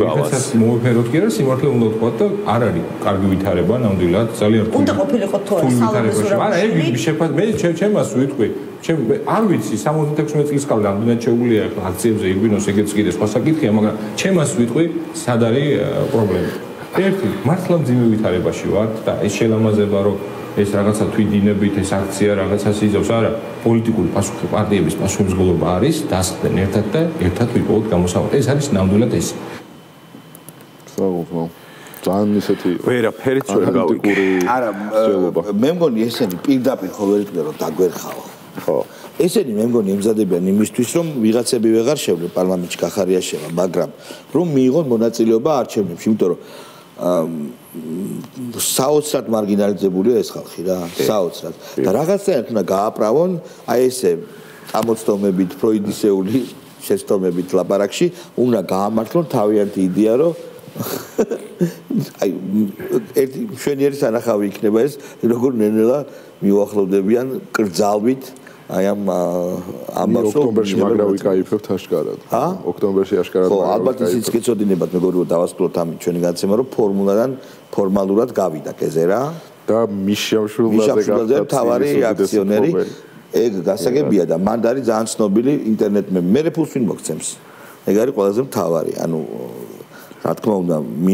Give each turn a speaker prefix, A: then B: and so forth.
A: ვიღაცას მოიფეროთ კი არა, სიმართლე უნდა ვთქვათ და არ არის კარგი ვითარება ნამდვილად, ძალიან რთული.
B: უნდა ყოფილიყო თუ არა საუბრისურა.
A: არა, ეგ შეფასება მე ჩემას ვიტყვი. არ ვიცი 76 წლის კალე რამდენად შეუულია ახლა აქციებზე ირბინოს ეგეც კიდე სხვა საკითხია, მაგრამ ჩემას ვიტყვი სად არის პრობლემა. ერთი მართლა მძიმე ვითარებაში ვართ და ეს შელამაზება რომ ეს რაღაცა თვითდინებით ეს აქცია რაღაცას იზავს, არა, პოლიტიკური პასუხი პარტიების პასუხისმგებლობა არის, დასხდნენ ერთად და ერთად ვიპოვოთ გამოსავალი. ეს არის ნამდვილად ეს.
C: სწორად. ძალიან ისეთი
D: ვერაფერიც ვერ გავიქური.
E: არა, მე მგონი ესენი პირდაპირ ხო ვერ იყვნენ რომ დაგვერხავა.
C: ხო.
E: ესენი მე მგონი ემზადებიან იმისთვის რომ ვიღაცები ვეღარ შევლენ პარლამენტში კახარია შევა, მაგრამ რომ მიიღონ მონაწილეობა არჩევნებში, იმიტომ რომ საოცრად მარგინალიზებულია ეს ხალხი რა, საოცრად. და რაღაცნაირად უნდა გააправონ აი ესე ამოცნობით ფროიდისეული შეცდომებით ლაპარაკში, უნდა გაამართლონ თავიანთი იდეა, რომ აი ერთი მშვენიერი სანახავი იქნება ეს, როგორ ნენელა მიუახლოვდებიან კრძალვით აი ამ ამბავს
C: ოქტომბერში მაგრა ვიკაიფებთ აშკარად. ოქტომბერში აშკარად.
E: ხო, ალბათ ისიც გეცოდინებათ მეგობრებო, დავასრულოთ ამით ჩვენი განცემა, რომ ფორმულადან ფორმალურად გავიდა კეზე რა.
C: და მიშავშულაძე
E: თავარი აქციონერი ეგ გასაგებია და მანდ არის ძალიან ცნობილი ინტერნეტ მე ფულს ვინ მოგცემს. ეგ არის ყველაზე მთავარი. ანუ რა თქმა უნდა